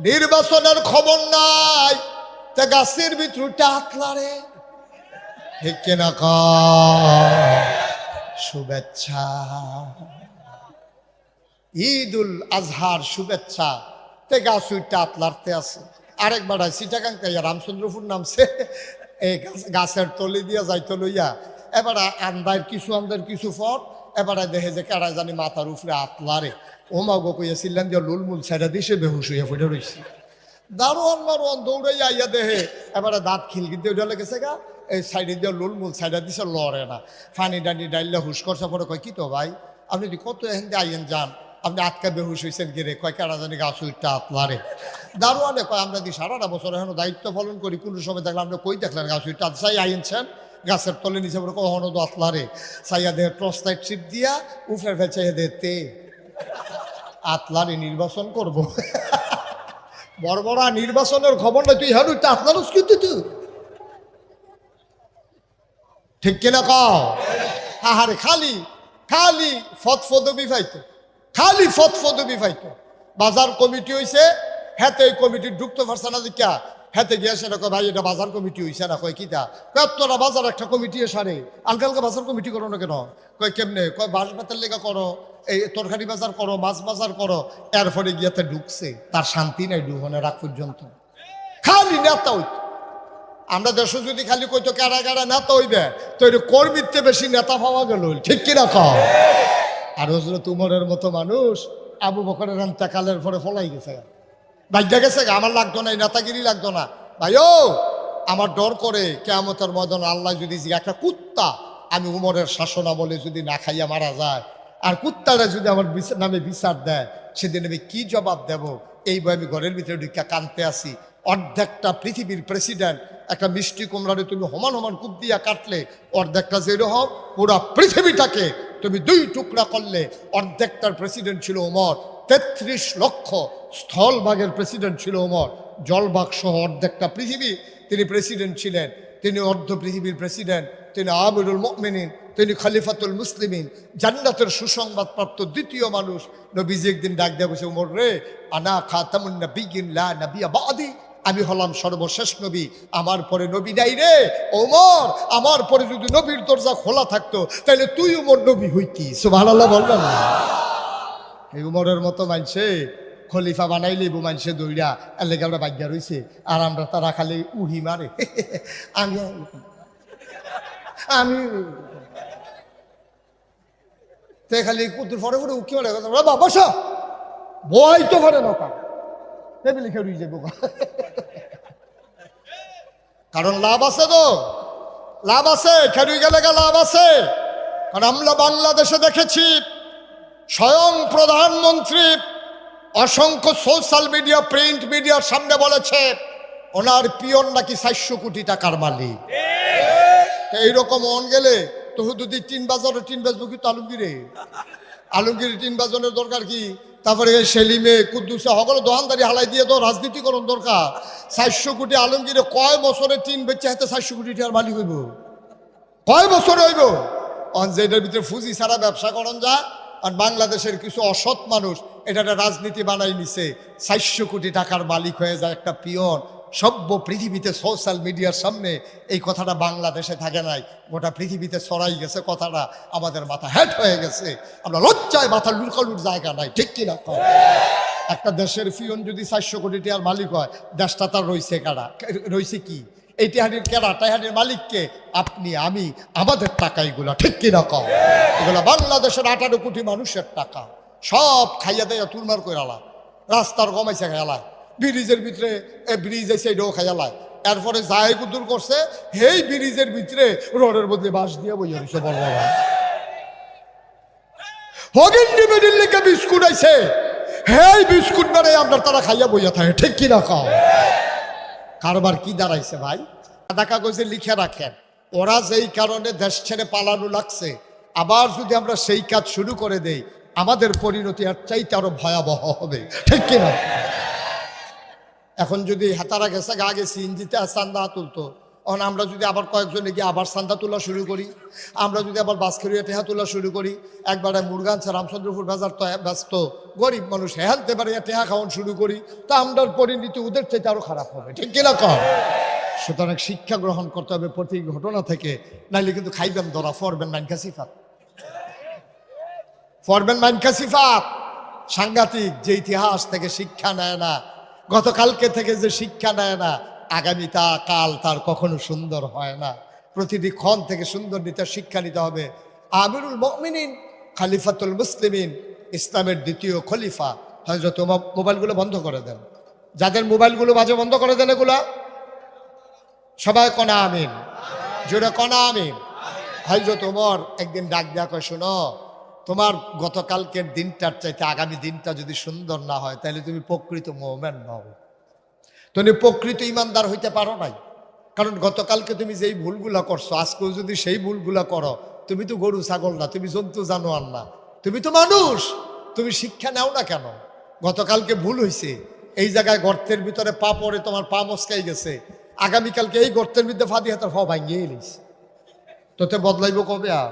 নির্বাচনের খবর নাই, তা গাছের ভিতর টাকলারে ঠিক কিনা শুভেচ্ছা, ঈদুল আজহার শুভেচ্ছা, তে গাছ আতলারতে আছে। আরেকবার চিটাগাং রামচন্দ্রপুর নামছে, এই গাছের তলি দিয়া যাইতে লইয়া এবার আন্দার কিছু ফট, এবার দেখে যে কেডা জানি মাথার উপরে আতলারে। ও মা গো কইয়াছিলেন যে লুলমুল ছেড়া দিছে, বেহুশ হইয়া ফুটে রয়েছে। দারোয়ান মারোয়ান দৌড়াইয়া আইয়া দেহে এবারে দাঁত খিলকিতে উঠে লেগেছে গা, এই সাইডে দিয়ে লুলমুল সাইডা দিছে, লড়ে না। ফানি ডানি ডাইলে হুশ করছে। পরে কয় কি তো ভাই, আপনি কত এখান দিয়ে আইয়েন যান, আপনি আটকা বেহুশ হয়েছেন গিরে? কয় কেডা জানি গাছ উঠটা আতলারে। দারোয়ানে কয় আমরা দি সারাটা বছর এখন দায়িত্ব পালন করি, কোনো সময় দেখলাম আপনি কই দেখলেন গাছ উঠটা চাই আইনছেন গাছের তলে নিচে? বলে কখনো তো আতলারে। চাইয়া দেহে টর্চ লাইট ছিপ দিয়া উফরে ফেলছে দেখতে আতলারে নির্বাচন করবো। বড় বড় নির্বাচনের খবর নাই, তুই হ্যাঁ আতলারস কিন্তু তুই ঠিক কিনা কও? আহারে খালি খালি ফদফদবি পাইতো, খালি ফদফদবি পাইতো। বাজার কমিটি হইছে, হেতে এই কমিটি ঢুকতে পারছে না। দেখা হেতে গিয়েছে না, কয় ভাই এটা বাজার কমিটি হইছে না। কয় কিতা? কয় তোরা বাজার একটা কমিটি সারে আলকালকা বাজার কমিটি করো না কেন? কয় কেমনে? কয় বাঁশ বেতের লেগা করো, এই তরকারি বাজার করো, মাছ বাজার করো। এরপরে গিয়াতে ঢুকছে, তার শান্তি নাই ডুবনে রাখ পর্যন্ত। খালি নেতা হইতো। আমরা দেশে যদি খালি কইতো কেডা কেডা নেতা হইবে, তো এটা কর্মীতে বেশি নেতা পাওয়া গেল, ঠিক কিনা কও? আর হজরত উমরের মতো মানুষ আবু বকরের এন্তেকালের পরে ফলাই গেছে, ভাগ্যা গেছে। আমার লাগতো না, এই নেতাগিরি লাগতো না। ভাইও আমার ডর করে কিয়ামতের ময়দানে আল্লাহ যদি একটা কুত্তা আমি উমরের শাসনামলে যদি না খাইয়া মারা যায়, আর কুত্তারা যদি আমার নামে বিচার দেয়, সেদিন আমি কি জবাব দেব? এই বই আমি ঘরের ভিতরে ঢুকা কানতে আসি। অর্ধেকটা পৃথিবীর প্রেসিডেন্ট একটা মিষ্টি কুমড়ারে তুমি সমান সমান কূপ দিয়া কাটলে, অর্ধেকটা যেরকম পুরা পৃথিবীটাকে তুমি দুই টুকরা করলে। অর্ধেকটার প্রেসিডেন্ট ছিল ওমর, ৩৩ লক্ষ স্থলভাগের প্রেসিডেন্ট ছিল ওমর, জলভাগ সহ অর্ধেকটা পৃথিবী তিনি প্রেসিডেন্ট ছিলেন। তিনি অর্ধ পৃথিবীর প্রেসিডেন্ট, তিনি আমিরুল মুমিনিন, তিনি খলিফাতুল মুসলিমিন, জান্নাতের সুসংবাদপ্রাপ্ত দ্বিতীয় মানুষ। নবীজি একদিন ডাক দেয়া বসে, ওমর রে, আনা খাতামুন নবিয়্যিন লা নবিয়্যা বাদি, আমি হলাম সর্বশেষ নবী, আমার পরে নবী নাই রে। ওমর, আমার পরে যদি নবীর দরজা খোলা থাকতো তাহলে তুই উমর নবী হইতি। সুবহানাল্লাহ বলবেন না? এই উমরের মতো মানছে খলিফা বানাইলেই মানুষে দৌড়া এর লেগে আমরা বাগ্যা রয়েছে, আর আমরা তারা খালি উহি মারে। আমি আমি তে খালি কুতুর ফরে ফরে উকি মারে, বাবা সব বই তো ফরে নৌকা টেবিলে খেয়ে রুই যাবো। কারণ লাভ আছে, তো লাভ আছে, খেরুই গেলে লাভ আছে। কারণ আমরা বাংলাদেশে দেখেছি স্বয়ং প্রধানমন্ত্রী অসংখ্য সোশ্যাল মিডিয়া, প্রিন্ট মিডিয়ার সামনে বলেছে ওনার পিয়ন নাকি 400 কোটি টাকার মালিক। এইরকম অন গেলে তো যদি 3 বাজারে 3 বেচবো, কিন্তু আলমগীরে টিন বাজনের দরকার কি? তারপরে সেলিমে কুদ্দুসে হগল দোকানদারি হালাই দিয়ে তো রাজনীতিকরণ দরকার। 400 কোটি আলমগীরে কয় বছরে টিন বেচে হাতে 400 কোটি টাকার মালিক হইব? কয় বছর হইব? যেটার ভিতরে ফুজি ছাড়া ব্যবসা করন যায়। আর বাংলাদেশের কিছু অসৎ মানুষ এটা একটা রাজনীতি বানাই নিছে, 400 কোটি টাকার মালিক হয়ে যায় একটা পিয়ন। সভ্য পৃথিবীতে সোশ্যাল মিডিয়ার সামনে এই কথাটা বাংলাদেশে থাকে নাই, গোটা পৃথিবীতে ছড়াই গেছে কথাটা। আমাদের মাথা হ্যাট হয়ে গেছে, আমরা লজ্জায় মাথা লুকালুর জায়গা নাই, ঠিক কিনা? একটা দেশের পিয়ন যদি 400 কোটি টাকার মালিক হয়, দেশটা তার রয়েছে কারা? রয়েছে কি? এই টেহানির কেরা? টেহানির মালিককে আপনি, আমি, আমাদের টাকা এগুলা, ঠিক কিনা কও? এগুলা বাংলাদেশের 18 কোটি মানুষের টাকা, সব খাইয়া দেয়া তুলমার করে আলা। রাস্তার কমাইছে খেয়ালায়, ব্রিজের ভিতরে ব্রিজ এসে এটাও খেয়ালায়। এরপরে যাই কুদুর করছে, হেই ব্রিজের ভিতরে রোডের মধ্যে বাঁশ দিয়ে বইয়া রয়েছে বড় বড়। হগিন্ডি মেডিল্লিকে বিস্কুট আইছে, হেই বিস্কুট বানাই আপনার তারা খাইয়া বইয়া থাকে, ঠিক কিনা কও? কারবার কি দাঁড়াইছে ভাই? সাদা কাগজে লিখে রাখেন, ওরা যেই কারণে দেশ ছেড়ে পালানো লাগছে, আবার যদি আমরা সেই কাজ শুরু করে দেই, আমাদের পরিণতি আর চাইতে আরো ভয়াবহ হবে, ঠিক কিনা? এখন যদি হাতারা গেছে আগে সিএনজিতে চান্দা তুলতো, আমরা যদি আবার কয়েকজনে গিয়ে আবার চান্দা তোলা শুরু করি, আমরা যদি আবার বাসখেরিয়া টেহা তোলা শুরু করি, একবারে মুরগানছে রামচন্দ্রপুর বাজার তো ব্যস্ত গরিব মানুষ হেলতে পারে টেহা খাওয়ান শুরু করি, তো আমরার পরিণতি ওদের চাইতে আরো খারাপ হবে, ঠিক কিনা কম? সুতরাং শিক্ষা গ্রহণ করতে হবে প্রতি ঘটনা থেকে, নাইলে কিন্তু খাইবেন ধরা, ফরবেন মাইনকা সিফাত, ফরবেন মাইনকা সিফাত। সাংঘাতিক, যে ইতিহাস থেকে শিক্ষা নেয় না, গতকালকে থেকে যে শিক্ষা নেয় না, আগামীটা কাল তার কখনো সুন্দর হয় না। প্রতিটি ক্ষণ থেকে সুন্দর নিতে শিক্ষা নিতে হবে। আমিরুল মুমিনিন খলিফাতুল মুসলিমিন, ইসলামের দ্বিতীয় খলিফা হযরত ওমর। মোবাইলগুলো বন্ধ করে দেন, যাদের মোবাইলগুলো বাজে বন্ধ করে দেন এগুলা সবাই কনা আমিন, জোরে কনা আমিন। হযরত ওমর একদিন ডাক দেয়া কয়, শোনো, তোমার গতকালকের দিনটার চাইতে আগামী দিনটা যদি সুন্দর না হয়, তাহলে তুমি প্রকৃত মুমিন নও, তুমি প্রকৃত ইমানদার হইতে পারো নাই। কারণ গতকালকে তুমি যেই ভুলগুলা করছো, আজকেও যদি সেই ভুলগুলা করো, তুমি তো গরু ছাগল না, তুমি জন্তু জানোয়ার না, তুমি তো মানুষ। তুমি শিক্ষা নাও না কেন? গতকালকে ভুল হয়েছে, এই জায়গায় গর্তের ভিতরে পা পড়ে তোমার পা মস্কাই গেছে, আগামীকালকে এই গর্তের মধ্যে ফাঁদি হাতের ফা ভাঙিয়ে এলিস, তোতে বদলাইব কবে? আর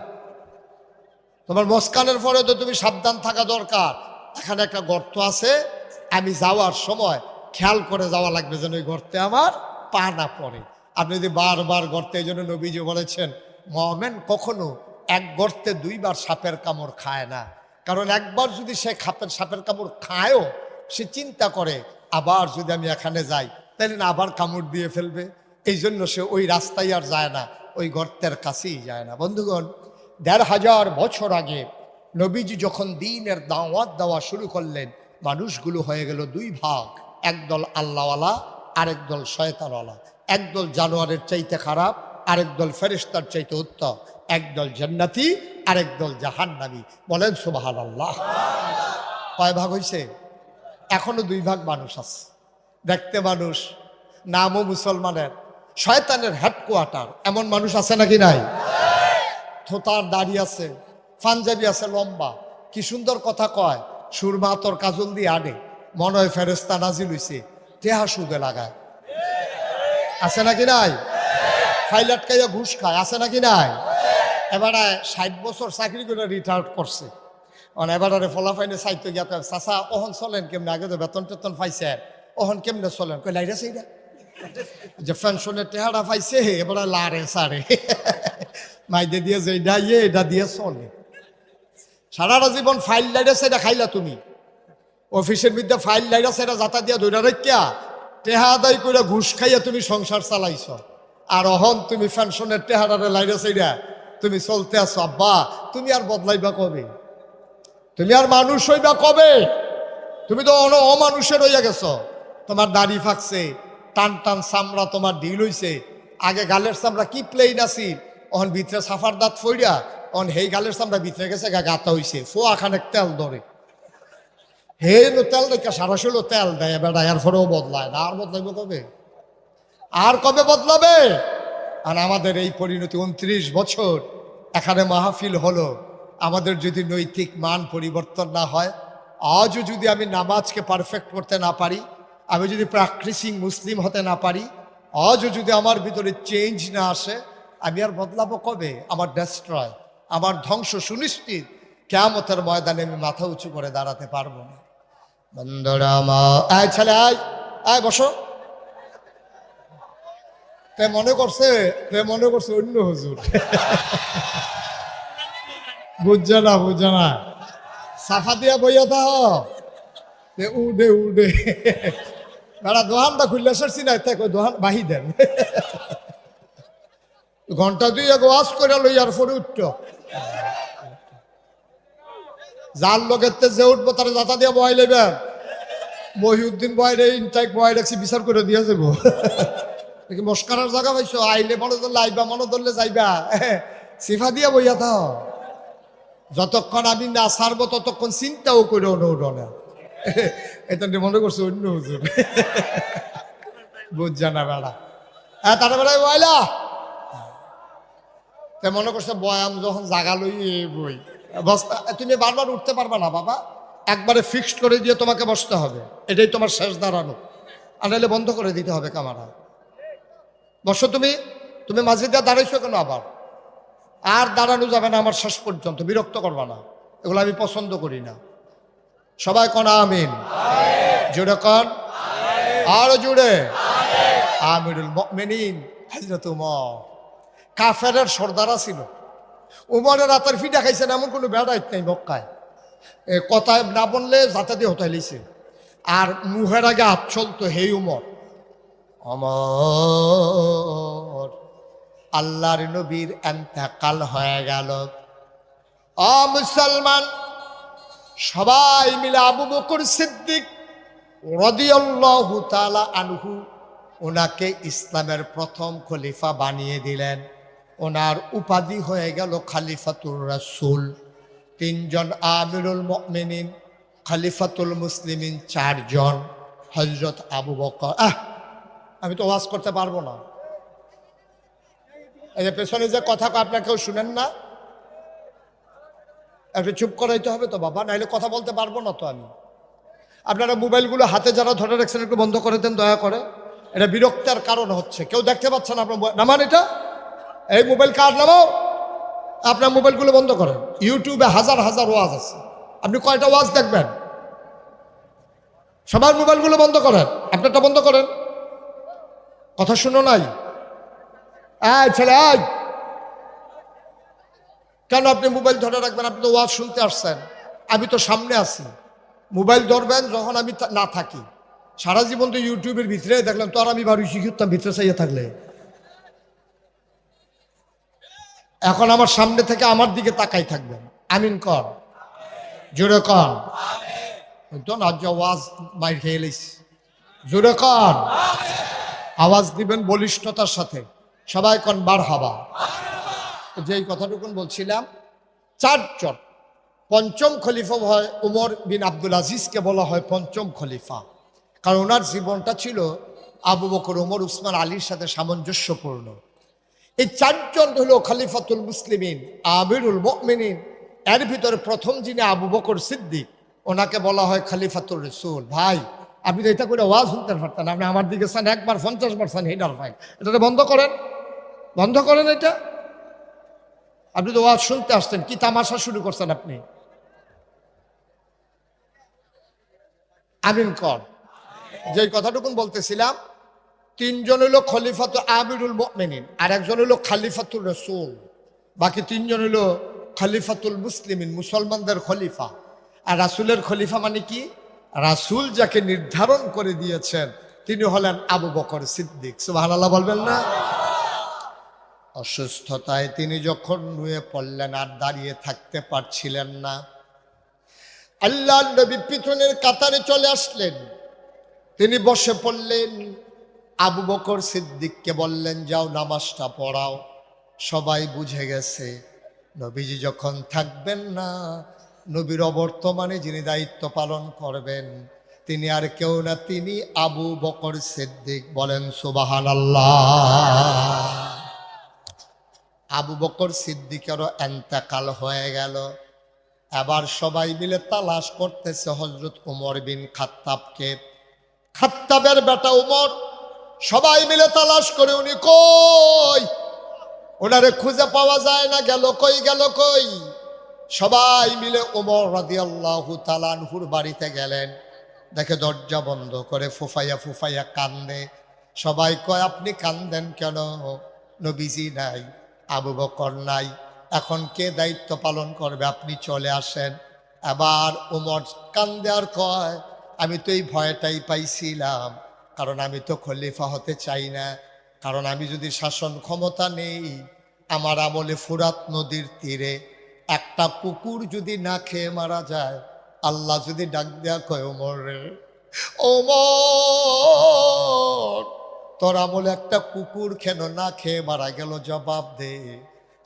তোমার মস্কানের পরে তো তুমি সাবধান থাকা দরকার। এখানে একটা গর্ত আছে, আমি যাওয়ার সময় খেয়াল করে যাওয়া লাগবে যেন ওই গর্তে আমার পা না পড়ে। আপনি যদি বারবার গর্তে, এই জন্য নবীজি বলেছেন মুমিন কখনো এক গর্তে দুইবার সাপের কামড় খায় না। কারণ একবার যদি সে সাপের কামড় খায়ও, সে চিন্তা করে আবার যদি আমি এখানে যাই তাহলে না আবার কামড় দিয়ে ফেলবে, এই জন্য সে ওই রাস্তায় আর যায় না, ওই গর্তের কাছেই যায় না। বন্ধুগণ, ১৫০০ বছর আগে নবীজি যখন দ্বীনের দাওয়াত দেওয়া শুরু করলেন, মানুষগুলো হয়ে গেল দুই ভাগ, একদল আল্লাহওয়ালা, আরেক দল শয়তানওয়ালা, একদল জানোয়ারের চাইতে খারাপ, আরেক দল ফেরেশতার চাইতে উত্তম, একদল জান্নাতি, আরেক দল জাহান্নামী। বলেন সুবহানাল্লাহ। কয় ভাগ হইছে? এখনো দুই ভাগ মানুষ আছে, দেখতে মানুষ, নামও মুসলমানের, শয়তানের হেডকোয়ার্টার, এমন মানুষ আছে নাকি নাই? থোতার দাড়ি আছে, পাঞ্জাবি আছে লম্বা, কি সুন্দর কথা কয়, সুরমা তোর কাজল দিয়ে আনে, মনে হয় ফেরেশতা নাজিল হইছে, টেহা সুদে লাগায়, আছে নাকি নাই? ফাইলাট খাইয়া ঘুষ খায়, আছে নাকি নাই? এবারে ৬০ বছর চাকরি করে রিটায়ার্ড করছে, এবারে ফলাফাইনে চাইতে গিয়া চাচা ওহন চলেন কেমনে, আগে তো বেতন টেতন পাইছে, ওহন কেমনে চলেন? কই লাইরা সেইটা যে পেনশনের টেহারা পাইছে, এবারে লারে সারে মাইদে দিয়ে যেটা এটা দিয়ে চলে। সারাটা জীবন ফাইল লাইরা সেটা খাইলা তুমি, অফিসের মধ্যে ফাইল লাইরা সেটা যাতা দিয়া ধৈরা রেখা টেহা আদায় করে ঘুষ খাইয়া তুমি সংসার চালাইছ, আর অহন তুমি পেনশনের টেহারারে লাইরা সেইটা তুমি চলতে আছো। আব্বা, তুমি আর বদলাইবা কবে? তুমি আর মানুষ হইবা কবে? তুমি তো অমানুষের হইয়া গেছ। তোমার দাড়ি ফাঁকছে, টান টান চামড়া তোমার ঢিল হইছে, আগে গালের চামড়া কি প্লেন আছিল, অহন ভিতরে সাফার দাঁত ফইরা, অন হেই গালের চামড়া ভিতরে গেছে, গাতা হইছে, ফোয়া খানেক তেল ধরে, হে নো তেল দেখা সারাশিলো তেল দেয় বেড়া, এর পরেও বদলায় না। আর বদলাইব কবে? আর কবে বদলাবে? আর আমাদের এই পরিণতি ২৯ বছর এখানে মাহফিল হলো, আমাদের যদি নৈতিক মান পরিবর্তন না হয়, আজও যদি আমি নামাজকে পারফেক্ট করতে না পারি, আমি যদি প্র্যাকটিসিং মুসলিম হতে না পারি, আজও যদি আমার ভিতরে চেঞ্জ না আসে, আমি আর বদলাবো কবে? আমার ডেস্ট্রয়, আমার ধ্বংস সুনিশ্চিত। কিয়ামতের ময়দানে আমি মাথা উঁচু করে দাঁড়াতে পারবো না। বন্ধুরা আয় ছেলে, আয় আয় বসো। তে মনে করছে অন্য হুজুর, বুঝছে না সাফা দিয়া বইয়া থাহ, উডে উডে বেড়া দোহানটা খুললে সারছি না, তাই দোহান বাহি দেন, ঘন্টা দুই এক ওয়াজ করে লইয়ার পরে উঠত, যার লোকের যে উঠবো তারা যাতা দিয়া বহাই লেবেন। মহিউদ্দিন বহাই ইনটাইক বহাই রাখছি, বিচার করে দিয়া যাবো। মস্কারার জায়গা পাইছো, আইলে মনে ধরলে আইবা, মনে ধরলে যাইবা, সিফা দিয়া বইয়া থাও। যতক্ষণ আমি না ছাড়বো ততক্ষণ চিন্তাও করে না, এটা মনে করছে অন্য হুজুর, বুঝছে না বেড়া। হ্যাঁ, তারা বেড়ায় বয়লা তে মনে করছে বয়াম যখন জাগা লই বই বস্তা, তুমি বারবার উঠতে পারবা না বাবা, একবারে ফিক্সড করে দিয়ে তোমাকে বসতে হবে, এটাই তোমার শেষ দাঁড়ানো, আর নাহলে বন্ধ করে দিতে হবে কামারা। বসো তুমি, তুমি মাঝে দিয়ে দাঁড়াইছো কেন আবার? আর দাঁড়ানো যাবে না আমার শেষ পর্যন্ত, বিরক্ত করবা না, এগুলো আমি পছন্দ করি না। সবাই কোন আমিন, জোরে কোন, আরো জোরে। আমিরুল মুমিনিন হযরত উমর কাফেরের সর্দারা ছিল। উমরের রাতের ফিটা খাইছেন এমন কোনো বেড়াইত নাই মক্কায়, কথায় না বললে যাতে দিয়ে হতাই লিছে। আর মুহের আগে হাত চলতো, হে উমর, অমর আল্লাহর নবীর এন্তেকাল হয়ে গেল। মুসলমান সবাই মিলে আবু বকর সিদ্দিক রাদিয়াল্লাহু তাআলা আনহু ওনাকে ইসলামের প্রথম খলিফা বানিয়ে দিলেন। ওনার উপাধি হয়ে গেল খলিফাতুর রাসূল। তিনজন আমিরুল মুমিনিন, খলিফাতুল মুসলিমিন চারজন, হযরত আবু বকর। আমি তো ওয়াজ করতে পারবো না, এই যে পেছনে যে কথা আপনারা কেউ শুনেন না, একটু চুপ করাইতে হবে তো বাবা, নাইলে কথা বলতে পারবো না তো আমি। আপনারা মোবাইলগুলো হাতে যারা ধরে রাখছেন একটু বন্ধ করে দেন দয়া করে, এটা বিরক্তের কারণ হচ্ছে। কেউ দেখতে পাচ্ছেন আপনার, নামান এটা, এই মোবাইল কার নামাও, আপনার মোবাইলগুলো বন্ধ করেন। ইউটিউবে হাজার হাজার ওয়াজ আছে, আপনি কয়টা ওয়াজ দেখবেন? সবার মোবাইলগুলো বন্ধ করেন, আপনারটা বন্ধ করেন। কথা শুনো নাই? ছেলে কেন আপনি মোবাইল ধরে রাখবেন? আপনি তো ওয়াজ শুনতে আসছেন, আমি তো সামনে আছি। মোবাইল ধরবেন যখন আমি না থাকি। সারা জীবন তো ইউটিউবের ভিতরে দেখলাম, তো আর আমি বাড়ি শিখতাম ভিতরে চাইয়ে থাকলে। এখন আমার সামনে থেকে আমার দিকে তাকাই থাকবেন। আমিন কর, জোরে কর। তো না ওয়াজ মাইর খেয়ে এলিস, জোরে কর। আওয়াজ দিবেন বলিষ্ঠতার সাথে, সবাই কন মারহাবা। যেই কথাটুকুন বলছিলাম, চারজন। পঞ্চম খলিফা হয় উমর বিন আব্দুল আজিজকে বলা হয় পঞ্চম খলিফা, কারণ ওনার জীবনটা ছিল আবু বকর, ওমর, উসমান, আলীর সাথে সামঞ্জস্যপূর্ণ। এই চারজন হলো খলিফাতুল মুসলিমিন, আমিরুল মুমিনিন। এর ভিতরে প্রথম যিনি আবু বকর সিদ্দিক, ওনাকে বলা হয় খলিফাতুর রাসূল। ভাই আপনি তো এটা করে ওয়াজ শুনতে পারতেন, আপনি আমার দিকে চান একবার 50বার চান, হেডার ভাই এটা বন্ধ করেন, বন্ধ করেন এটা। আপনি তো ওয়াজ শুনতে আসছেন, কি তামাশা শুরু করছেন আপনি? আমিন কর। যে কথাটুকুন বলতেছিলাম, তিনজন হইল খলিফাতুল আমিরুল মুমিনিন, আর একজন হইল খলিফাতুর রাসূল, বাকি তিনজন হইল খলিফাতুল মুসলিমিন, মুসলমানদের খলিফা। আর রাসূলের খলিফা মানে কি? রাসূল যাকে নির্ধারণ করে দিয়েছেন তিনি হলেন আবু বকর সিদ্দিক। সুবহানাল্লাহ বলবেন না? অসুস্থতায় তিনি যখন নুয়ে পড়লেন, আর দাঁড়িয়ে থাকতে পারছিলেন না, আল্লাহর নবী পিছনের কাতারে চলে আসলেন, তিনি বসে পড়লেন। আবু বকর সিদ্দিককে বললেন, যাও নামাজটা পড়াও। সবাই বুঝে গেছে নবীজি যখন থাকবেন না, নবীর অবর্তমানে যিনি দায়িত্ব পালন করবেন তিনি আর কেউ না, তিনি আবু বকর সিদ্দিক। বলেন সুবহানাল্লাহ। আবু বকর সিদ্দিকেরও এন্তেকাল হয়ে গেল। এবার সবাই মিলে তালাশ করতেছে হযরত উমর বিন খাত্তাবকে। খাত্তাবের বেটা উমর, সবাই মিলে তালাশ করে, উনি কই? ওনারে খুঁজে পাওয়া যায় না, গেল কই, গেল কই? সবাই মিলে উমর রাদিয়াল্লাহু তাআলা আনহুর বাড়িতে গেলেন, দেখে দরজা বন্ধ করে ফুফাইয়া ফুফাইয়া কান্দে। সবাই কয়, আপনি কান্দেন কেন? নবীজি নাই, আবু বকর নাই, এখন কে দায়িত্ব পালন করবে? আপনি চলে আসেন। এবার উমর কান্দে আর কয়, আমি তো এই ভয়টাই পাইছিলাম, কারণ আমি তো খলিফা হতে চাই না। কারণ আমি যদি শাসন ক্ষমতা নেই, আমার আমলে ফুরাত নদীর তীরে একটা কুকুর যদি না খেয়ে মারা যায়, আল্লাহ যদি ডাক দেয়া কয়, ওমর রে, ওমর তোর আমলে একটা কুকুর কেন না খেয়ে মারা গেল, জবাব দে।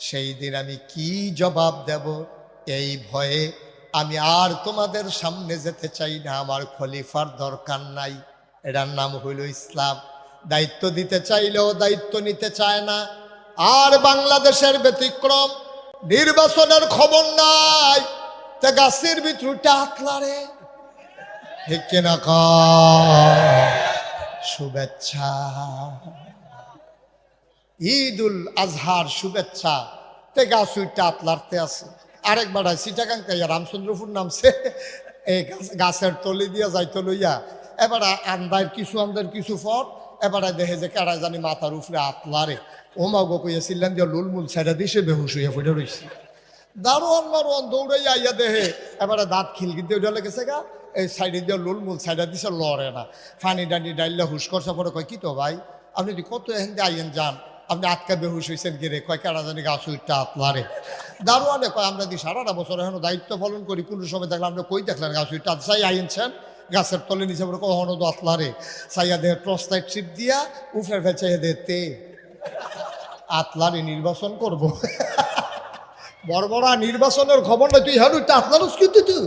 সেই দিন আমি কি জবাব দেব? এই ভয়ে আমি আর তোমাদের সামনে যেতে চাই না, আমার খলিফার দরকার নাই। এটার নাম হইল ইসলাম। দায়িত্ব দিতে চাইলেও দায়িত্ব নিতে চায় না। আর বাংলাদেশের ব্যতিক্রম, নির্বাচনের খবর নাই, তা গাছের ভিতর টাকলারে ঠিক কিনা শুভেচ্ছা। ঈদুল আজহার শুভেচ্ছা তে গাছ উইটা আতলারতে আছে। আরেক বাড়ায় সিটাগাং তাইয়া রামচন্দ্রপুর নামছে, এই গাছের তলি দিয়া যাইতে লইয়া এবার আন্দার কিছু ফট এবারে দেখে যে কারা জানি মাথার উপরে আতলারে ওমা গো কইয়াছিলেন যে লুলমুল ছেড়া দিছে বেহুশ হইয়া ফুটে রয়েছে। দারোয়ান দৌড়াইয়া আইয়া দেহে এবারে দাঁত খিলকি দিয়ে উঠে লেগেছে গা, এই সাইডে দিয়ে লুলমুল সাইডা দিছে লড়ে না, ফানি ডানি ডাইল্লা হুশ করছে। পরে কয় কি তো ভাই আপনি কত এখান দিয়ে আইয়েন যান, আপনি আটকা বেহুশ হয়েছেন গিরে, কয় কারা জানি গাছ উইটা আতলারে। দারোয়ানে কয় আমরা দি সারাটা বছর এখন দায়িত্ব পালন করি, কোনো সময় দেখলাম আপনি কই দেখলেন গাছ উইটা চাই আইনছেন গাছের তলে নিচে বলে কখনো তো আতলারে চাইয়া দেহে টর্চ লাইট ছিপ দিয়া উফের ফেল চাইয়া দে তে আতলারে নির্বাচন করবো। বড় বড় নির্বাচনের খবর না তুই হ্যাঁ আতলারস কিন্তু তুই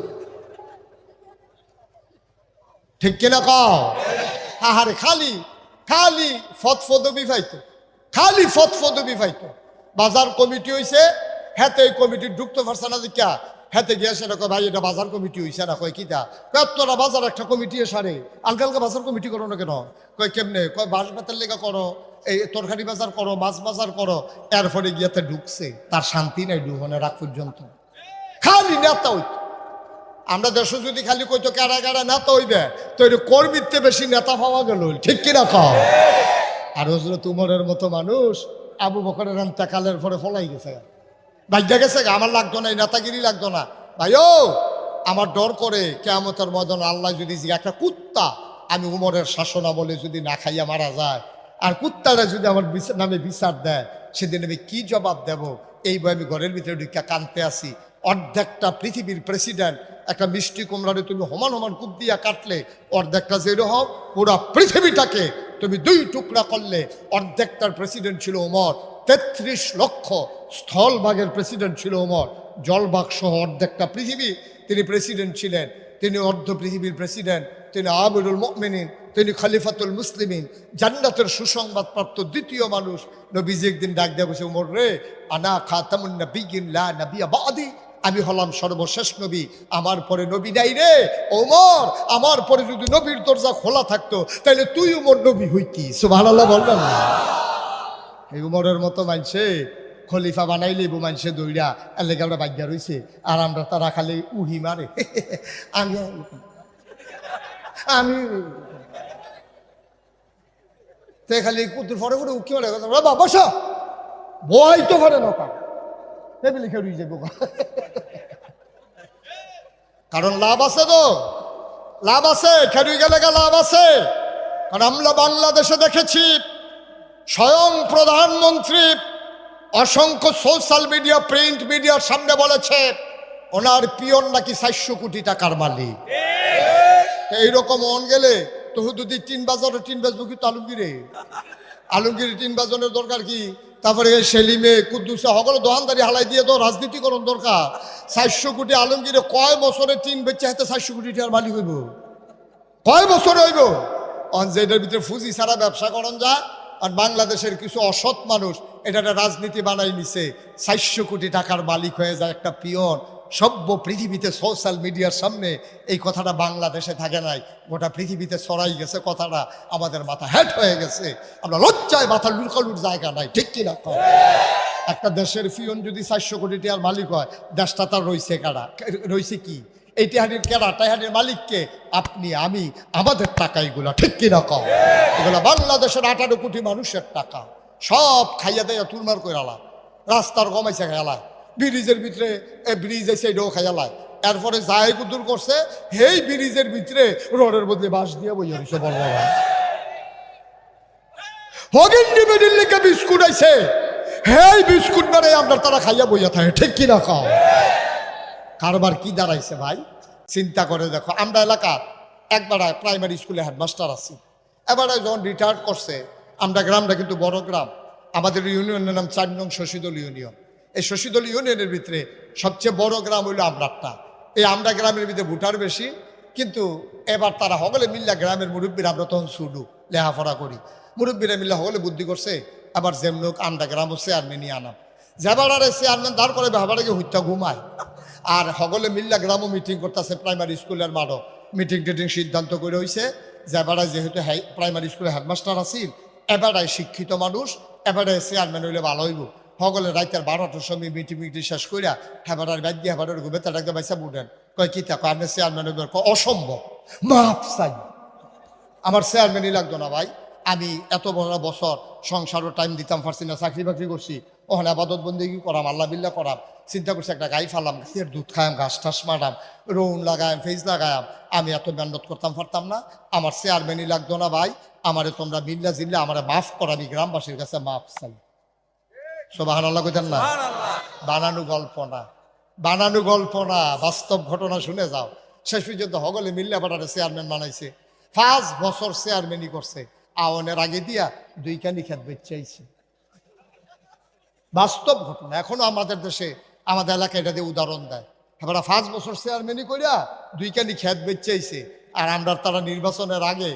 ঠিক কিনা কও। আহারে খালি খালি ফদফদবি পাইতো, খালি ফদফদবি পাইতো। বাজার কমিটি হয়েছে, হ্যাঁ এই কমিটির ঢুকতে পারছে না দেখা হাতে গিয়ে সেটা কয় ভাই এটা বাজার কমিটি হয়েছে না, কয় কিতা তোরা বাজার একটা কমিটি সারে আলকা বাজার কমিটি করো না কেন, কয় কেমনে, কয় বাঁশ বেতের লেগা করো, এই তরকারি বাজার করো, মাছ বাজার করো। এরপরে গিয়াতে ঢুকছে, তার শান্তি নাই ঢুকনে রাখ পর্যন্ত। খালি নেতা হইতো। আমরা দেশে যদি খালি কইতো কারা কারা নেতা হইবে তো এটা কর্মীতে বেশি নেতা পাওয়া গেল, ঠিক কিনা কও। আর হজরত উমরের মতো মানুষ আবু বকরের এন্তেকালের পরে ফলাই গেছে, ভাগ্যা গেছে, আমার লাগতো না, এই নেতাগিরি লাগতো না। ভাইও আমার ডর করে কিয়ামতের ময়দানে আল্লাহ যদি একটা কুত্তা আমি উমরের শাসন আমলে যদি না খাইয়া মারা যায়, আর কুত্তারা যদি আমার নামে বিচার দেয়, সেদিন আমি কি জবাব দেব? এই বই আমি ঘরের ভিতরে ঢুকিয়া কানতে আসি। অর্ধেকটা পৃথিবীর প্রেসিডেন্ট একটা মিষ্টি কুমড়ারে তুমি সমান কূপ দিয়া কাটলে অর্ধেকটা যেরকম, পুরা পৃথিবীটাকে তুমি দুই টুকরা করলে। অর্ধেকটার প্রেসিডেন্ট ছিল ওমর, ৩৩ লক্ষ স্থলভাগের প্রেসিডেন্ট ছিল ওমর, জলভাগ সহ অর্ধেকটা পৃথিবী তিনি প্রেসিডেন্ট ছিলেন। তিনি অর্ধ পৃথিবীর প্রেসিডেন্ট, তিনি আমিরুল মুমিনিন, তিনি খলিফাতুল মুসলিমিন, জান্নাতের সুসংবাদপ্রাপ্ত দ্বিতীয় মানুষ। নবীজি একদিন ডাক দেয়া বসে, ওমর রে আনা খাতামুন নবিয়্যিন লা নবিয়্যা বাদি, আমি হলাম সর্বশেষ নবী, আমার পরে নবী নাই রে ওমর। আমার পরে যদি নবীর দরজা খোলা থাকতো তাহলে তুই ওমর নবী হইতি। সুবহানাল্লাহ বলবেন না? এই উমরের মতো মানছে খলিফা বানাইলে বু মানছে দৌড়া এলাকা আমরা বাগ্যা রয়েছে, আর আমরা তারা খালি উহি মারে। আমি আমি তে খালি কুতুর ফরে ফরে উকি মারে, বাবা বসো বই তো ফরে নৌকা টেবিলে খেয়ে যাবো। কারণ লাভ আছে তো, লাভ আছে, খেরুই গেলে লাভ আছে। কারণ আমরা বাংলাদেশে দেখেছি স্বয়ং প্রধানমন্ত্রী অসংখ্য সোশ্যাল মিডিয়া প্রিন্ট মিডিয়ার সামনে বলেছে ওনার পিয়ন নাকি 400 কোটি টাকার মালিক। এইরকম অন গেলে তো যদি 3 বাজারে 3 বাজবো কিন্তু আলমগীর 3 বাজনের দরকার কি? তারপরে সেলিমে কুদ্দুসে সকল দোকানদারি হালাই দিয়ে তো রাজনীতিকরণ দরকার। 400 কোটি আলমগীরে কয় বছরে 3 বেচে হাতে 400 কোটি টাকার মালিক হইব? কয় বছরে হইব? যেটার ভিতরে ফুজি ছাড়া ব্যবসা করণ যায়। আর বাংলাদেশের কিছু অসৎ মানুষ এটা একটা রাজনীতি বানাই নিছে, 400 কোটি টাকার মালিক হয়ে যায় একটা পিয়ন। সভ্য পৃথিবীতে সোশ্যাল মিডিয়ার সামনে এই কথাটা বাংলাদেশে থাকে নাই, গোটা পৃথিবীতে ছড়াই গেছে কথাটা, আমাদের মাথা হ্যাট হয়ে গেছে। আমরা লজ্জায় মাথা লুকালুর জায়গা নাই, ঠিক কিনা? একটা দেশের পিয়ন যদি 400 কোটি টাকার মালিক হয়, দেশটা তার রয়েছে কারা, রয়েছে কি? এই টিহানির কেরা, টাইহানির মালিককে আপনি আমি, আমাদের টাকা এগুলা, ঠিক কিনা কও? এগুলা বাংলাদেশের 18 কোটি মানুষের টাকা, সব খাইয়া দেয়া তুলমার করে আলা, রাস্তার কমাইছে খাইয়ালায়, ব্রিজের ভিতরে ব্রিজ এসে এটাও খাইয়ালায়। এরপরে যাই কুদুর করছে হেই ব্রিজের ভিতরে রোডের বদলে বাঁশ দিয়ে বইয়া রয়েছে বড় বাবা। হগিন্ডি বেডির লেগে বিস্কুট আইছে, হেই বিস্কুট মারে আমরা তারা খাইয়া বইয়া থাকে, ঠিক কিনা কও? কারবার কি দাঁড়াইছে ভাই, চিন্তা করে দেখো। আমরা এলাকা একবার প্রাইমারি স্কুলে হেডমাস্টার আছি, এবারে যখন রিটায়ার্ড করছে, আমরা গ্রামটা কিন্তু বড় গ্রাম, আমাদের ইউনিয়নের নাম 4 নং শশীদল ইউনিয়ন। এই শশীদল ইউনিয়নের ভিতরে সবচেয়ে বড় গ্রাম হইল আমরাটা। এই আমরা গ্রামের ভিতরে ভোটার বেশি, কিন্তু এবার তারা হগলে মিল্লা গ্রামের মুরব্বীরা, আমরা তখন শুডু লেহাফড়া করি, মুরব্বীরা মিল্লা হগলে বুদ্ধি করছে আবার যেমন আমরা গ্রাম চেয়ারম্যান নিয়ে আনাম, যেবারে চেয়ারম্যান দাঁড় করে বেহাবারে হত্যা ঘুমায়। আর হগলে মিল্লা গ্রামও মিটিং করতেছে, প্রাইমারি স্কুলের মাঠও মিটিং টিটিং সিদ্ধান্ত করে হয়েছে যে এবারে যেহেতু প্রাইমারি স্কুলে হেডমাস্টার আছিল, এবারে শিক্ষিত মানুষ এবারে চেয়ারম্যান হইলে ভালো হইব। সকলে রাইতের 12টার সময় মিটিং শেষ করিয়া হেবাটার ব্যাগ দিয়ে হেবাটার ঘুমে তার একটা বাইসা বুঝেন কয় কি তা আপনি চেয়ারম্যান হইবেন? অসম্ভব, মাপ চাই, আমার চেয়ারম্যানই লাগতো না ভাই। আমি এত বড় বছর সংসারও টাইম দিতাম পারছি না, চাকরি বাকরি করছি, ওখানে আবাদত বন্দেগি করাম, আল্লাহ বিল্লাহ করাম, চিন্তা করছি একটা গাই ফালাম, গাছের দুধ খায়াম, ঘাস ঠাস মারাম, রৌন লাগায়াম, ফেজ লাগায়াম, আমি এত মেহনত করতাম পারতাম না, আমার চেয়ারম্যানই লাগতো না ভাই। আমারে তোমরা মিল্লা জিল্লা আমার মাফ করা, আমি গ্রামবাসীর কাছে মাফ চাই। সুবহানাল্লাহ কইতেন না? বানানো গল্প না, বানানো গল্প না, বাস্তব ঘটনা শুনে যাও। শেষ পর্যন্ত হগলে মিল্লা পাটারে চেয়ারম্যান বানাইছে, 5 বছর চেয়ারম্যানই করছে। আওয়ানের আগে দিয়া 2 কানি খেত বেচাইছে। বাস্তব ঘটনা, এখনো আমাদের দেশে আমাদের এলাকায় এটা দিয়ে উদাহরণ দেয়। এবার 5 বছর চেয়ারম্যানই করিয়া 2 কানি খেত বেচাইছে। আর আমরা তারা নির্বাচনের আগে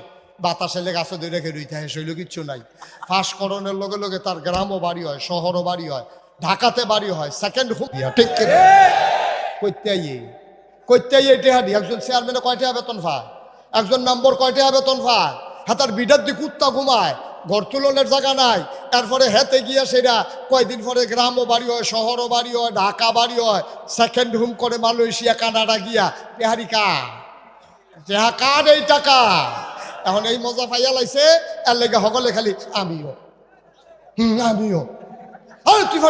বাতাসে লেগে গাছে ধরে রেখে রইতে হয়, শৈল কিচ্ছু নাই। ফাঁস করণের লগে লগে তার গ্রামও বাড়ি হয়, শহরও বাড়ি হয়, ঢাকাতে বাড়ি হয়, সেকেন্ড হোম। ঠিক করতে টেহাদি একজন চেয়ারম্যানে কয়টা বেতন পায়, একজন মেম্বার কয়টা বেতন পায়? হ্যাঁ, তার বিডার দিকে কুত্তা ঘুমায়, ঘর তুলনের জায়গা নাই। এরপরে হেতে গিয়া সেটা কয়দিন পরে গ্রামও বাড়ি হয়, শহরও বাড়ি হয়, ঢাকা বাড়ি হয়, সেকেন্ড হোম করে মালয়েশিয়া কানাডা গিয়া টেহারি টেহা কার এই টাকা। এখন এই মজা পাইয়া লাইছে, এর লেগে সকলে খালি আমিও আমিও তুই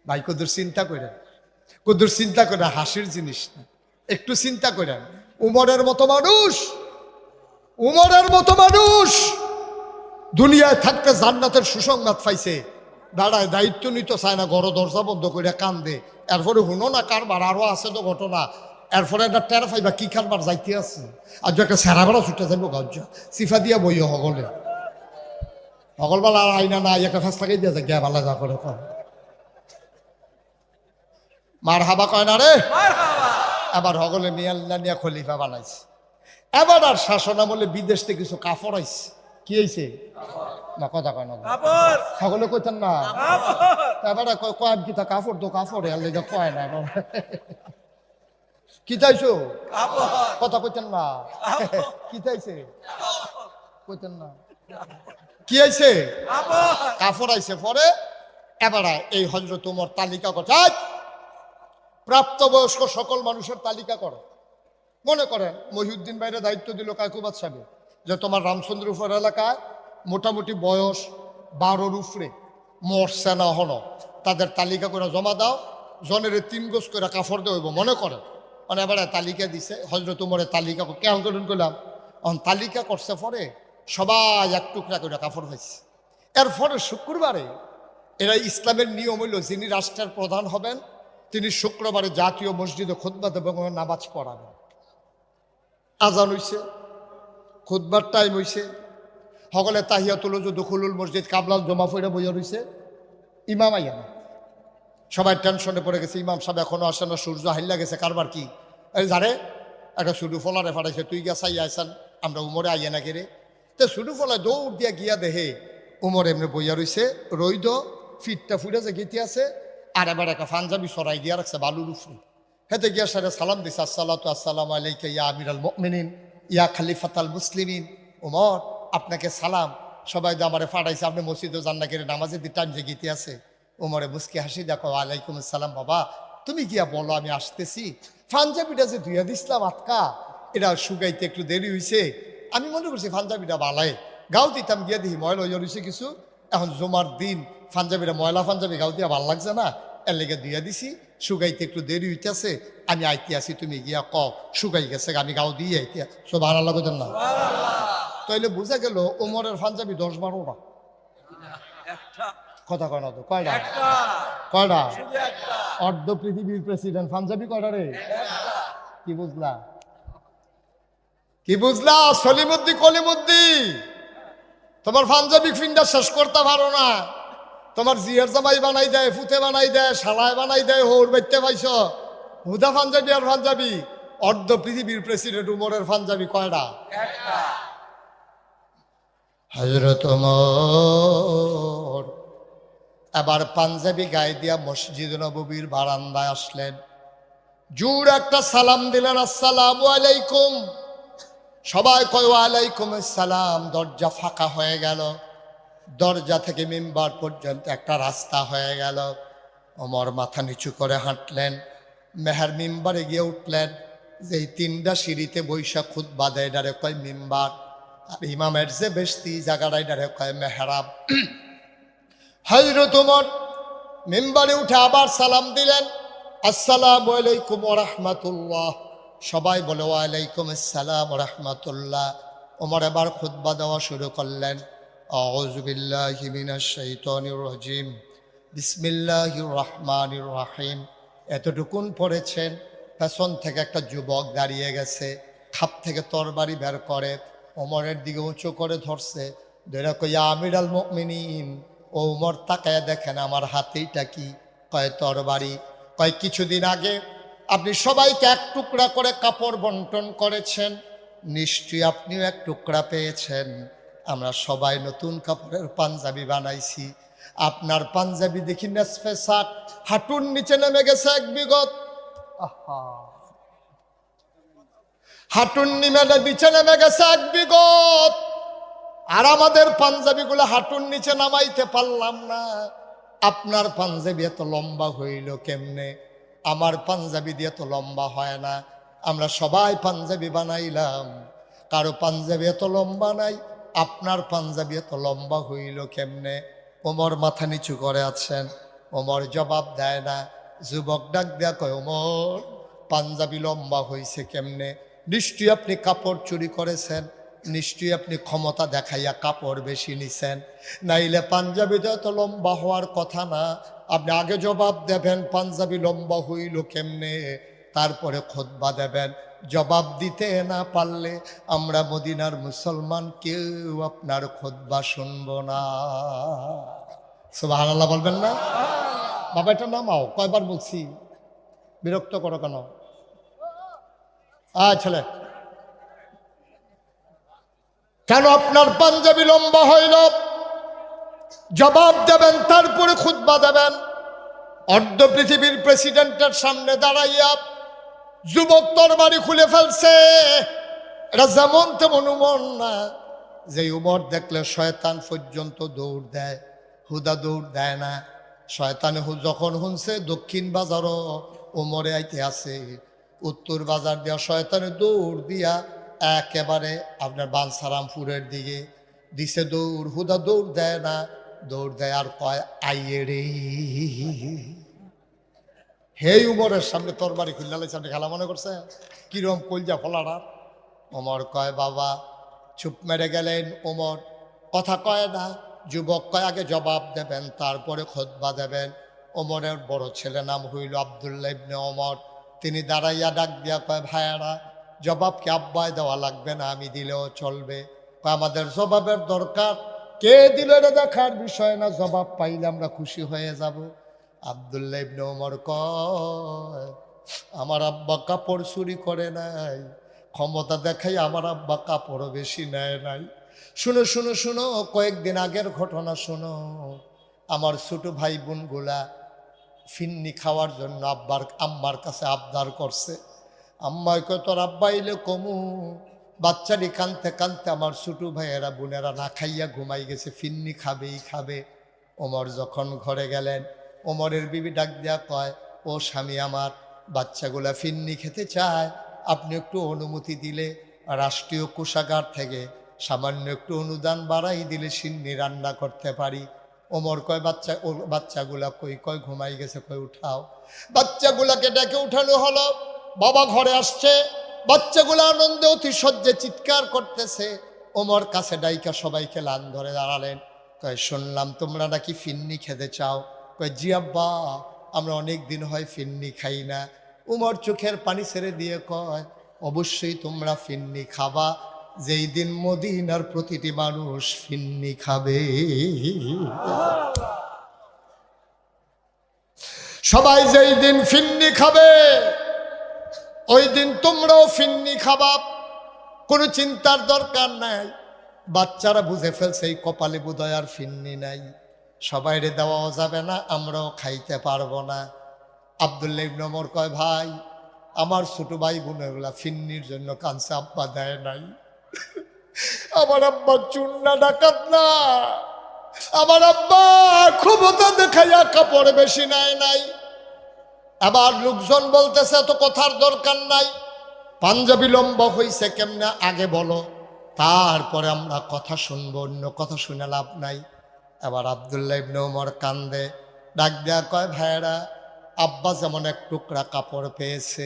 ভাই কদুর চিন্তা করেন, কদুর চিন্তা করেন, হাসির জিনিস না, একটু চিন্তা করেন। উমরের মতো মানুষ, উমরের মতো মানুষ দুনিয়ায় থাকতে জান্নাতের সুসংবাদ পাইছে, দাঁড়ায় দায়িত্ব নিতে চায় না, ঘর দরজা বন্ধ করে কান্দে। এরপরে হুনো না কারবার আরো আছে তো ঘটনা। এরপরে একটা টের পাইবা কি কারবার যাইতে আছে, আর যে একটা সেরা বেড়া ছুটে যাবো গজ্জা সিফা দিয়া বইও সকলে সকলবেলা আর আইনা না একটা ফেস লাগাই দিয়া যায় গিয়া ভালো যা করে মার হাবা কয় না রে। এবার সকলে মিয়াল্লা নিয়া খলিফা বানাইছে। এবার আর শাসন আমলে বিদেশ থেকে কিছু কাপড় আইছে। কি হয়েছে না কথা কয় না, সকলে কইতেন না। এবারে কয় কি তা কাপড় তো কাপড় এর কয় না, কি চাইছো কথা কইতেন না, কি চাইছে কইতেন না, কি আইছে কাপড় আইছে। পরে এবারে এই হযরত ওমর তালিকা করছে, প্রাপ্তবয়স্ক সকল মানুষের তালিকা করো। মনে করেন মহিউদ্দিন ভাইয়ের দায়িত্ব দিল কাকুবাদ সাহেব যে তোমার রামচন্দ্রপুর এলাকায় মোটামুটি বয়স 12-র উপরে মরছে না হলো, তাদের তালিকা করে জমা দাও, জনের 3 গজ করে কাপড় দেব মনে করেন। মানে এবারে তালিকা দিছে, হযরত ওমরের তালিকা কেমন করে করলাম, এখন তালিকা করছে, পরে সবাই 1 টুকরা করে কাপড় পাইছে। এরপরে শুক্রবারে এরা ইসলামের নিয়ম হইল যিনি রাষ্ট্রের প্রধান হবেন তিনি শুক্রবারে জাতীয় মসজিদে খুতবা এবং নামাজ পড়াবেন। আজান হইছে, খুতবার টাইম হইছে, সকলে তাহিয়াতুল দুখুলুল মসজিদ কাবলাল জমা ফইরা বইয়া রইছে, ইমাম আইয়া না, সবাই টেনশনে পড়ে গেছে, ইমাম সাহেব এখনো আসে না, সূর্য হাইল্লা গেছে, কারবার কি এই জানে একটা সুডু ফলারে ফাটাইছে, তুই গিয়া চাই আইসান আমরা উমরে আইয়া না কেরে। তো সুডু ফলায় দৌড় দিয়া গিয়া দেহে উমর এমনি বইয়া রইছে, রইদ ফিটটা ফুটে যে গেতে আছে, আর এবার একটা পাঞ্জাবি সরাই দিয়া রাখছে বালুর উপরে। হেতে গিয়া সারে সালাম দিছে, আসসালাতু আসসালামু আলাইকা ইয়া আমিরাল মুমিনিন ইয়া খলিফাতাল মুসলিমিন। ওমর আপনাকে সালাম, সবাই তো আমারে ফাটাইছে, আপনি মসজিদে যান না করে নামাজের দি টাইম যে গীতে আছে। ওমরে মুস্কি হাসি দেখো, ওয়ালাইকুম আসসালাম বাবা, তুমি গিয়া বলো আমি আসতেছি। পাঞ্জাবিটা যে ধুইয়া দিছিলাম আটকা, এটা শুকাইতে একটু দেরি হয়েছে, আমি মনে করছি পাঞ্জাবিটা বালাই, গাও দিতাম গিয়া দেখি ময়লা হইয়া রয়েছে কিছু। এখন জুমার দিন পাঞ্জাবিটা ময়লা পাঞ্জাবি গাও দিয়া ভাল লাগছে না, এর লেগে ধুইয়া দিছি, শুকাইতে একটু দেরি হইতেছে, আমি আইতে আসি, তুমি গিয়া ক শুকাই গেছে, আমি গাও দিয়ে আইতে সব ভালো লাগতেন না। তাইলে বোঝা গেল ওমরের পাঞ্জাবি 10-12টা কথা কয় না তো, কয়টা কয়টা অর্ধ পৃথিবীর প্রেসিডেন্ট পাঞ্জাবি কয়টা রে? কি বুঝলা, কি বুঝলা সলিমুদ্দি কলিমুদ্দি, তোমার পাঞ্জাবি ফিন্ডা শেষ করতে পারো না, তোমার জিয়ার জামাই বানাই দেয়, ফুতে বানাই দেয়, শালায় বানাই দেয়, হৌর বাইতে পাইছ হুদা পাঞ্জাবি আর পাঞ্জাবি। অর্ধ পৃথিবীর প্রেসিডেন্ট উমরের পাঞ্জাবি কয়টা? হযরত ওমর এবার পাঞ্জাবি গায়ে দিয়া মসজিদ নববীর বারান্দায় আসলেন, জোর একটা সালাম দিলেন, আসসালামু আলাইকুম। সবাই কয় ওয়ালাইকুম আসসালাম। দরজা ফাঁকা হয়ে গেল, দরজা থেকে মিম্বার পর্যন্ত একটা রাস্তা হয়ে গেল। ওমর মাথা নিচু করে হাঁটলেন, মেহের মিম্বারে গিয়ে উঠলেন। যেই 3টা সিঁড়িতে বৈশা খুতবা দেয় এটারে কয় মিম্বার, আর ইমামের যে বেশতি জায়গাটা এটারে কয় মেহরাব। হযরত ওমর মিম্বারে উঠে আবার সালাম দিলেন, আসসালামু আলাইকুম ওয়া রাহমাতুল্লাহ। সবাই বলে ওয়ালাইকুম আসসালাম ওয়া রাহমাতুল্লাহ। ওমর এবার খুতবা দেওয়া শুরু করলেন, আউযু বিল্লাহি মিনাশ শাইতানির রাজিম, বিসমিল্লাহির রহমানির রহিম। এতটুকুন পড়েছেন, পেছন থেকে একটা যুবক দাঁড়িয়ে গেছে, খাপ থেকে তরবারি বের করে ওমরের দিকে উঁচু করে ধরছে, ধরে কই ইয়া আমিরাল মুমিনিন। ও ওমর তাকায় দেখেন আমার হাতেইটা কি? কয় তরবারি। কয় কিছুদিন আগে আপনি সবাইকে এক টুকরা করে কাপড় বন্টন করেছেন, নিশ্চয়ই আপনিও এক টুকরা পেয়েছেন। আমরা সবাই নতুন কাপড়ের পাঞ্জাবি বানাইছি, আপনার পাঞ্জাবি দেখি নেসফে শার্ট হাঁটুর নিচে নেমে গেছে এক বিগত। আহা, হাঁটুর নিচে নেমে গেছে এক বিগত। আর আমাদের পাঞ্জাবিগুলো হাঁটুর নিচে নামাইতে পারলাম না। আপনার পাঞ্জাবি এত লম্বা হইল কেমনে? আমার পাঞ্জাবি দিয়ে তো লম্বা হয় না। আমরা সবাই পাঞ্জাবি বানাইলাম, কারো পাঞ্জাবি এত লম্বা নাই, আপনার পাঞ্জাবি এত লম্বা হইল কেমনে? ওমর মাথা নিচু করে আছেন, ওমর জবাব দেয় না। যুবক ডাক দেয়া কয়, ওমর পাঞ্জাবি লম্বা হইছে কেমনে? নিশ্চয়ই আপনি কাপড় চুরি করেছেন, নিশ্চয়ই আপনি ক্ষমতা দেখাইয়া কাপড় বেশি নিছেন, নাইলে পাঞ্জাবি তো এত লম্বা হওয়ার কথা না। আপনি আগে জবাব দেবেন পাঞ্জাবি লম্বা হইল কেমনে, তারপরে খুতবা দেবেন। জবাব দিতে না পারলে আমরা মদিনার মুসলমান কেউ আপনার খুতবা শুনব না। সুবহানাল্লাহ বলবেন না? বাবা এটা নামাও, কয়বার বলছি, বিরক্ত করো কেন? ছেলে, কেন আপনার পাঞ্জাবি লম্বা হইল? জবাব দেবেন, তারপরে খুতবা দেবেন। অর্ধ পৃথিবীর প্রেসিডেন্টের সামনে দাঁড়াইয়া যুবক তরবারি খুলে ফেলছে। এটা যেমন তেমন উমর না, যে উমর দেখলে শয়তান পর্যন্ত দৌড় দেয়, হুদা দৌড় দেয় না। শয়তানে যখন শুনছে দক্ষিণ বাজারও উমরে আইতে আছে, উত্তর বাজার দিয়া শয়তানে দৌড় দিয়া একেবারে আপনার বানসারামপুরের দিকে দিছে দৌড়। হুদা দৌড় দেয় না, দৌড় দেয় আর কয় আইয়ে রে। হে উমরের সামনে তরবারি খুললে সামনে খেলা মনে করছে, কিরম কলজা ফলাটা। ওমর কয় বাবা। চুপ মেরে গেলেন ওমর, কথা কয় না। যুবক কয় আগে জবাব দেবেন, তারপরে খুতবা দেবেন। ওমরের বড় ছেলে নাম হইল আব্দুল্লাহ ইবনে ওমর। তিনি দাঁড়াইয়া ডাক দিয়া কয় ভাইয়ারা, জবাব কি আব্বায় দেওয়া লাগবে না, আমি দিলেও চলবে? আমাদের জবাবের দরকার, কে দিল এটা দেখার বিষয় না, জবাব পাইলে আমরা খুশি হয়ে যাব। আব্দুল্লাহ ইবনে ওমর কয় আমার আব্বা কাপড় চুরি করে নাই, ক্ষমতা দেখাই আমার আব্বা কাপড়ও বেশি নেয় নাই। শুনো শুনো শুনো, কয়েকদিন আগের ঘটনা শুনো। আমার ছোট ভাই বোনগুলা ফিন্নি খাওয়ার জন্য আম্মার কাছে আবদার করছে। আম্মাই কয় তোর আব্বা এলে কমু। বাচ্চাটি কানতে কানতে আমার ছোট ভাইয়েরা বোনেরা না খাইয়া ঘুমাই গেছে, ফিন্নি খাবেই খাবে। ওমর যখন ঘরে গেলেন, ওমরের বিবি ডাক দেয়া কয় ও স্বামী আমার, বাচ্চাগুলা ফিন্নি খেতে চায়, আপনি একটু অনুমতি দিলে রাষ্ট্রীয় কোষাগার থেকে সামান্য একটু অনুদান বাড়াই দিলে সিন্নি রান্না করতে পারি। ওমর কয় বাচ্চাগুলা কই? কয় ঘুমাই গেছে। কয় উঠাও। বাচ্চাগুলাকে ডেকে উঠানো হলো। বাবা ঘরে আসছে, বাচ্চাগুলো আনন্দে অতি সহ্যে চিৎকার করতেছে। ওমর কাছে ডাইকা সবাইকে লান ধরে দাঁড়ালেন। কয় শুনলাম তোমরা নাকি ফিন্নি খেতে চাও। কয় জি আব্বা, আমরা অনেক দিন হয় ফিন্নি খাই না। উমর চোখের পানি ছেড়ে দিয়ে কয় অবশ্যই তোমরা ফিন্নি খাবা, যেই দিন মদিনার প্রতিটি মানুষ ফিন্নি খাবে। সবাই যেই দিন ফিন্নি খাবে ওই দিন তোমরাও ফিন্নি খাবা, কোনো চিন্তার দরকার নাই। বাচ্চারা বুঝে ফেলছে এই কপালে বোধহয় আর ফিন্নি নাই, সবাইরে দেওয়াও যাবে না, আমরাও খাইতে পারবো না। আব্দুল্লাহ ইবনে ওমর কয় ভাই, আমার ছোট ভাই বোনেরগুলা ফিন্নির জন্য কাঁদছে, আব্বা দেয় নাই। আমার আব্বা চুন্না ডাকাত না, আমার আব্বা ক্ষমতা দেখাইয়া কাপড় বেশি নেয় নাই। আবার লোকজন বলতেছে তো কথার দরকার নাই, পাঞ্জাবি লম্বা হইছে কেমনে আগে বলো, তারপরে আমরা কথা শুনবো, অন্য কথা শুনে লাভ নাই। এবার আব্দুল্লাহ ইবনে ওমর কান্দে, ডাক দেয়া কয়, ভাইয়েরা, আব্বা যেমন এক টুকরা কাপড় পেয়েছে,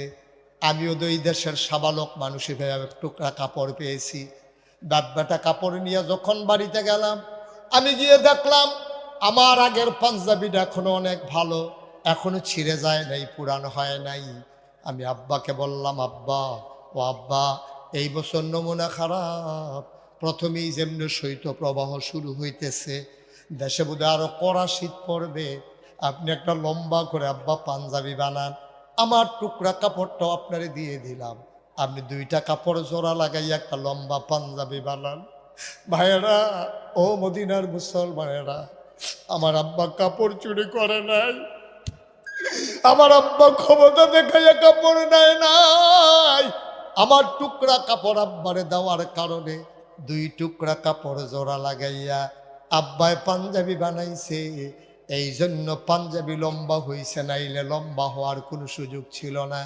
আমিও দুই দেশের সাবালক মানুষ হিসেবে এক টুকরা কাপড় পেয়েছি। বাপ্পাটা কাপড় নিয়ে যখন বাড়িতে গেলাম, আমি গিয়ে দেখলাম আমার আগের পাঞ্জাবিটা এখনো অনেক ভালো, এখনো ছিঁড়ে যায় নাই, পুরানো হয় নাই। আমি আব্বাকে বললাম, আব্বা, ও আব্বা, এই বছর নমুনা খারাপ, প্রথমেই যেমনি শৈত্য প্রবাহ শুরু হইতেছে, দেশে বোধহয় আরো কড়া শীত পড়বে, আপনি একটা লম্বা করে আব্বা পাঞ্জাবি বানান, আমার টুকরা কাপড়টাও আপনারে দিয়ে দিলাম, আপনি দুইটা কাপড় জোড়া লাগাইয়া একটা লম্বা পাঞ্জাবি বানান। ভাইয়েরা, ও মদিনার মুসলমানেরা, আমার আব্বা কাপড় চুরি করে নাই, আমার আব্বা ক্ষমতা দেখাইয়া কাপড় নেয় নাই, আমার টুকরা কাপড় আব্বারে দেওয়ার কারণে দুই টুকরা কাপড় জোড়া লাগাইয়া আব্বায় পাঞ্জাবি বানাইছে, এই জন্য পাঞ্জাবি লম্বা হইছে, নাইলে লম্বা হওয়ার কোনো সুযোগ ছিল না।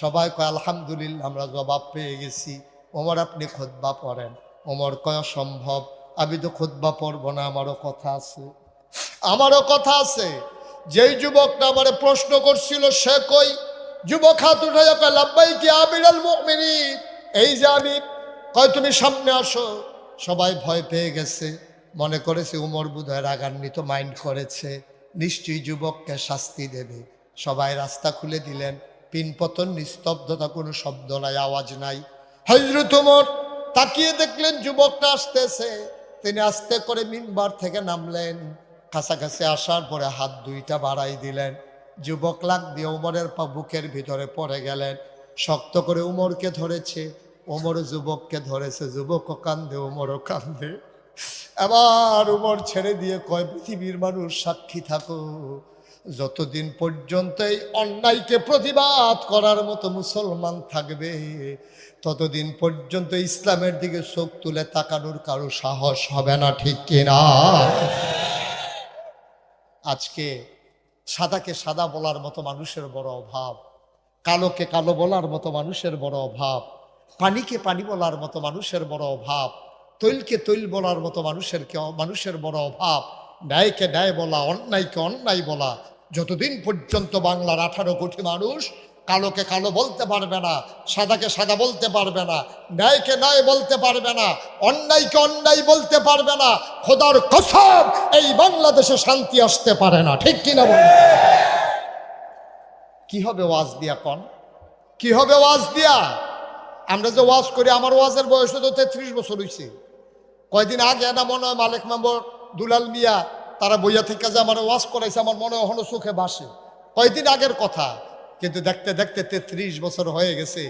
সবাই কয় আলহামদুলিল্লাহ, আমরা জবাব পেয়ে গেছি। ওমর, আপনি খুতবা পড়েন। ওমর কয় সম্ভব, আমি তো খুতবা পড়ব না, আমারও কথা আছে, আমারও কথা আছে। যেই যুবকটা আমারে প্রশ্ন করছিল সে কই? যুবক হাত উঠাইয়া কয়, লাব্বাইকি আমিরুল মুমিনিন, এই যে আমি। কয়, তুমি সামনে আসো। সবাই ভয় পেয়ে গেছে, মনে করেছে উমর বোধহয় রাগান্বিত মাইন্ড করেছে, নিশ্চয়ই যুবককে শাস্তি দেবে। সবাই রাস্তা খুলে দিলেন, পিনপতন, নিস্তব্ধতা, কোনো শব্দ নাই, আওয়াজ নাই। হযরত ওমর তাকিয়ে দেখলেন যুবকটা আসতেছে, তিনি আস্তে করে মিম্বার থেকে নামলেন, কাছাকাছি আসার পরে হাত দুইটা বাড়াই দিলেন। যুবক লাগ দিয়ে উমরের পা বুকের ভিতরে পড়ে গেলেন, শক্ত করে উমরকে ধরেছে, উমর যুবককে ধরেছে, যুবকও কান্দে, উমরও কান্দে। এবার উমর ছেড়ে দিয়ে কয়, পৃথিবীর মানুষ সাক্ষী থাকো, যতদিন পর্যন্ত এই অন্যায়কে প্রতিবাদ করার মতো মুসলমান থাকবে, ততদিন পর্যন্ত ইসলামের দিকে চোখ তুলে তাকানোর কারো সাহস হবে না, ঠিক কিনা? আজকে সাদাকে সাদা বলার মতো মানুষের বড় অভাব, কালোকে কালো বলার মতো মানুষের বড় অভাব, পানিকে পানি বলার মতো মানুষের বড় অভাব, তৈলকে তৈল বলার মতো মানুষের বড় অভাব, ন্যায়কে ন্যায় বলা, অন্যায়কে অন্যায় বলা। যতদিন পর্যন্ত বাংলার 18 কোটি মানুষ কালোকে কালো বলতে পারবে না, সাদাকে সাদা বলতে পারবে না, ন্যায়কে ন্যায় বলতে পারবে না, অন্যায়কে অন্যায় বলতে পারবে না, খোদার কসম এই বাংলাদেশে শান্তি আসতে পারে না, ঠিক কিনা বল? কি হবে ওয়াজ দিয়া কন? কি হবে ওয়াজ দিয়া? আমরা যে ওয়াজ করি, আমার ওয়াজের বয়স তো 33 বছর হয়েছে। কয়দিন আগে না মনে হয় মালিক মেম্বর দুলাল মিয়া তারা বইয়া থেকে যে আমার ওয়াজ করাইছে, আমার মনে হয় এখনো চোখে বাসে, কয়দিন আগের কথা। কিন্তু দেখতে দেখতে 33 বছর হয়ে গেছে,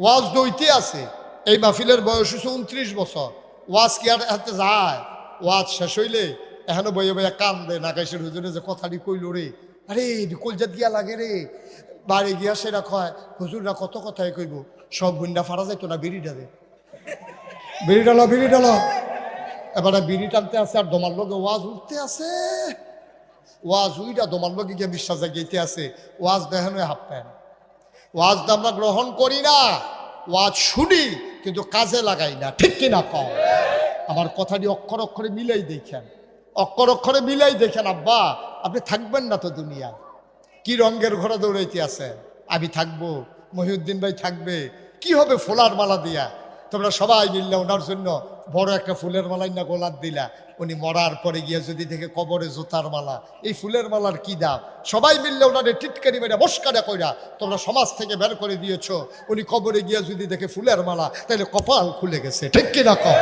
ওয়াজ দইতে আছে। এই মাহফিলের বয়স হচ্ছে 29 বছর। ওয়াজ কি আর হাতে যায়? ওয়াজ শেষ হইলে এখনো বইয়ে বইয়া কান্দে, নাগাইশের হুজুরে যে কথাটি কইল রে, আরে কলজাত গিয়া লাগে রে, বাড়ি গিয়া সেটা কয়, হুজুররা কত কথাই কইব, সব হুন্ডা ফারা যাইতো না, বিড়িটা দে, বিড়ি ডালো, বিড়ি ডালো। এবারে বিড়ি টানতে আছে আর দমার লগে ওয়াজ উঠতে আছে, ওয়াজ উইটা দমার লগে গিয়ে বিশ্বাস জাগিয়েতে আছে। ওয়াজ দেখেন হাফ প্যান্ট, ওয়াজ আমরা গ্রহণ করি না, ওয়াজ শুনি কিন্তু কাজে লাগাই না, ঠিক কিনা কম? আমার কথাটি অক্ষর অক্ষরে মিলাই দেখেন, অক্ষর অক্ষরে মিলাই দেখেন। আব্বা, আপনি থাকবেন না তো দুনিয়ায়, কি রঙের ঘোড়া দৌড়াইতে আছে? আমি থাকবো, মহিউদ্দিন ভাই থাকবে, কি হবে ফুলার মালা দিয়া? তোমরা সবাই মিললে ওনার জন্য বড় একটা ফুলের মালাই না গোলাপ দিলা, উনি মরার পরে গিয়ে যদি দেখে কবরে জুতার মালা, এই ফুলের মালার কি দাম? সবাই মিললে ওনারে টিটকারি মেরে বসকারা কইরা তোমরা সমাজ থেকে বের করে দিয়েছ, উনি কবরে গিয়ে যদি দেখে ফুলের মালা, তাহলে কপাল খুলে গেছে, ঠিক কিনা কম?